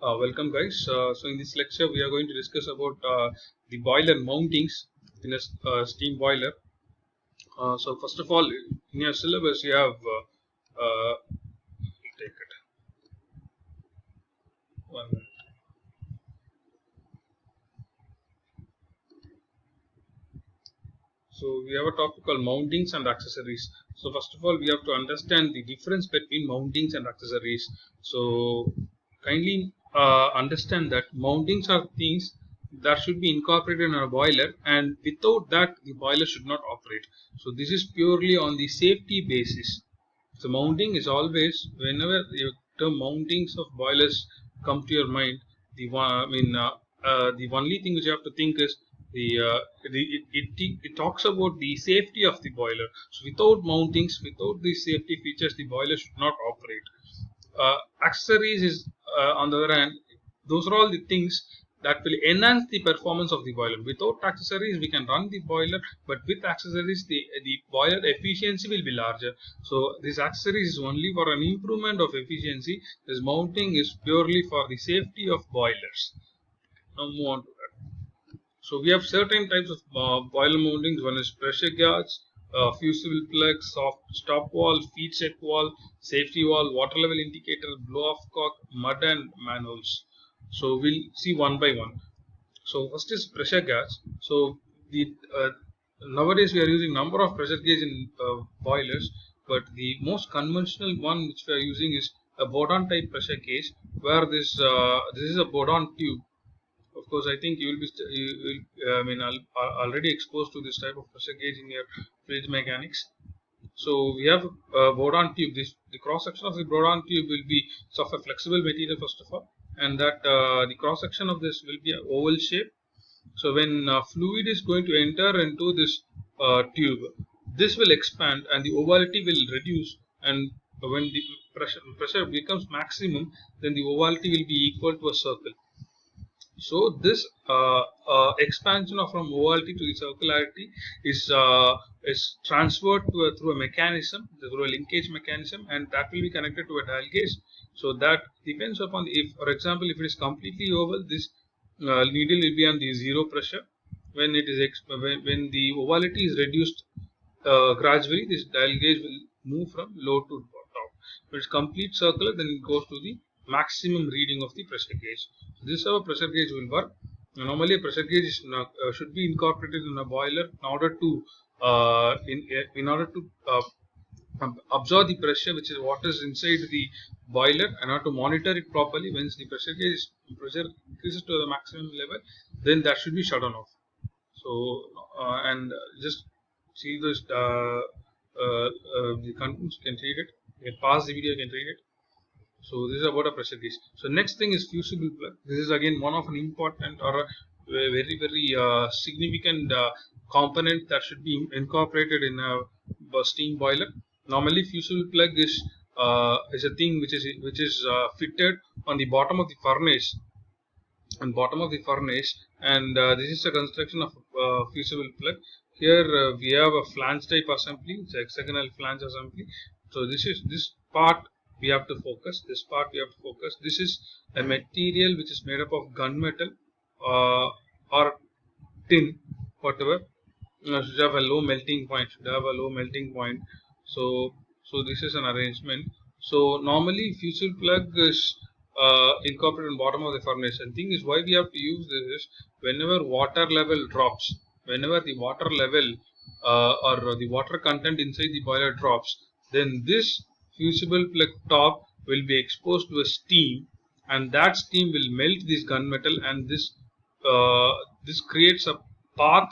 Welcome guys. So in this lecture we are going to discuss about the boiler mountings in a steam boiler. So first of all, in your syllabus you have take it one. So we have a topic called mountings and accessories. So first of all, we have to understand the difference between mountings and accessories. So kindly understand that mountings are things that should be incorporated in a boiler, and without that the boiler should not operate. So this is purely on the safety basis. So mounting is always, whenever the term mountings of boilers come to your mind, the only thing which you have to think is it talks about the safety of the boiler. So without mountings, without these safety features, the boiler should not operate. Accessories is on the other hand, those are all the things that will enhance the performance of the boiler. Without accessories we can run the boiler, but with accessories the boiler efficiency will be larger. So this accessories is only for an improvement of efficiency. This mounting is purely for the safety of boilers. Now move on to that. So we have certain types of boiler mountings. One is pressure gauge, fusible plug, soft stop valve, feed check valve, safety valve, water level indicator, blow off cock, mud and manholes. So we'll see one by one. So first is pressure gauge. So the nowadays we are using number of pressure gauge in boilers, but the most conventional one which we are using is a Bourdon type pressure gauge, where this is a Bourdon tube. Of course, I think you will be already exposed to this type of pressure gauge in your fluid mechanics. So we have a Bourdon tube. The cross section of the Bourdon tube will be of a flexible material first of all, and that the cross section of this will be an oval shape. So when fluid is going to enter into this tube, this will expand and the ovality will reduce. And when the pressure becomes maximum, then the ovality will be equal to a circle. So this expansion of from ovality to the circularity is transferred to through a mechanism, through a linkage mechanism, and that will be connected to a dial gauge. So that depends upon if, for example, if it is completely oval, this needle will be on the zero pressure. When it is when the ovality is reduced gradually, this dial gauge will move from low to top. If it's complete circular, then it goes to the maximum reading of the pressure gauge. So this is how a pressure gauge will work. Normally, a pressure gauge is should be incorporated in a boiler in order to in order to absorb the pressure which is what is inside the boiler, and how to monitor it properly. Once the pressure increases to the maximum level, then that should be shut on off. So and just see this the contents, you can read it. You can pause the video, you can read it. So this is about a pressure gauge. So next thing is fusible plug. This is again one of an important or a very significant component that should be incorporated in a steam boiler. Normally, fusible plug is a thing which is fitted on the bottom of the furnace, and this is a construction of fusible plug. Here we have a flange type assembly, it's a hexagonal flange assembly. So this part we have to focus. This is a material which is made up of gunmetal or tin, whatever. Should have a low melting point. So this is an arrangement. So normally fusible plug is incorporated in bottom of the furnace. And thing is, why we have to use this is whenever water level drops, whenever the water level or the water content inside the boiler drops, then this fusible plug top will be exposed to a steam, and that steam will melt this gunmetal, and this creates a path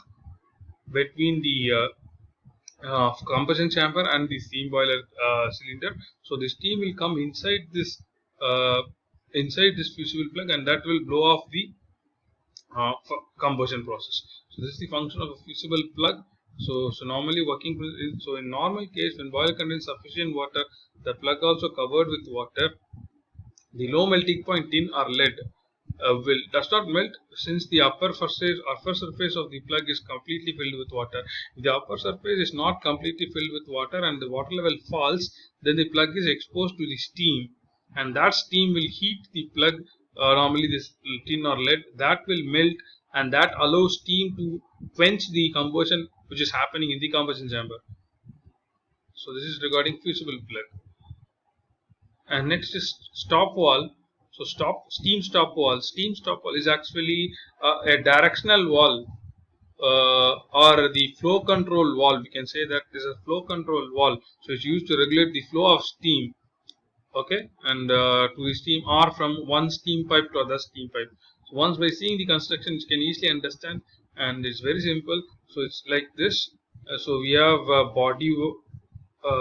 between the combustion chamber and the steam boiler cylinder. So the steam will come uh, inside this fusible plug, and that will blow off the combustion process. So this is the function of a fusible plug. So normally so in normal case, when boiler contains sufficient water, the plug also covered with water. The low melting point tin or lead does not melt, since the upper surface of the plug is completely filled with water. If the upper surface is not completely filled with water and the water level falls, then the plug is exposed to the steam, and that steam will heat the plug normally this tin or lead, that will melt, and that allows steam to quench the combustion which is happening in the combustion chamber. So this is regarding fusible plug. And next is stop valve. So steam stop valve. Steam stop valve is actually a directional valve, or the flow control valve. We can say that this is a flow control valve. So it's used to regulate the flow of steam, okay, and to the steam, or from one steam pipe to other steam pipe. So once by seeing the construction, you can easily understand, and it's very simple. So it's like this. So we have a body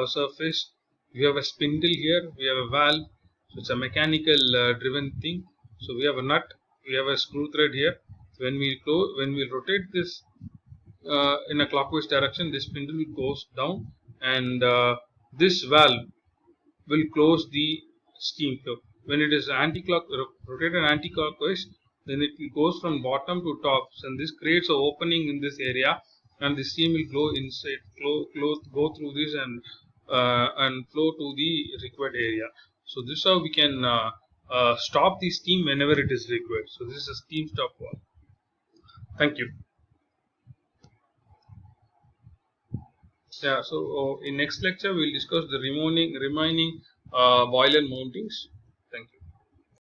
surface, we have a spindle here, we have a valve. So it's a mechanical driven thing. So we have a nut, we have a screw thread here. When we rotate this in a clockwise direction, this spindle goes down, and this valve will close the steam flow. When it is rotated anti-clockwise, then it goes from bottom to top, and this creates an opening in this area, and the steam will flow inside, go through this, and flow to the required area. So this is how we can stop the steam whenever it is required. So this is a steam stop valve. Thank you. Yeah. So in next lecture we'll discuss the remaining boiler mountings.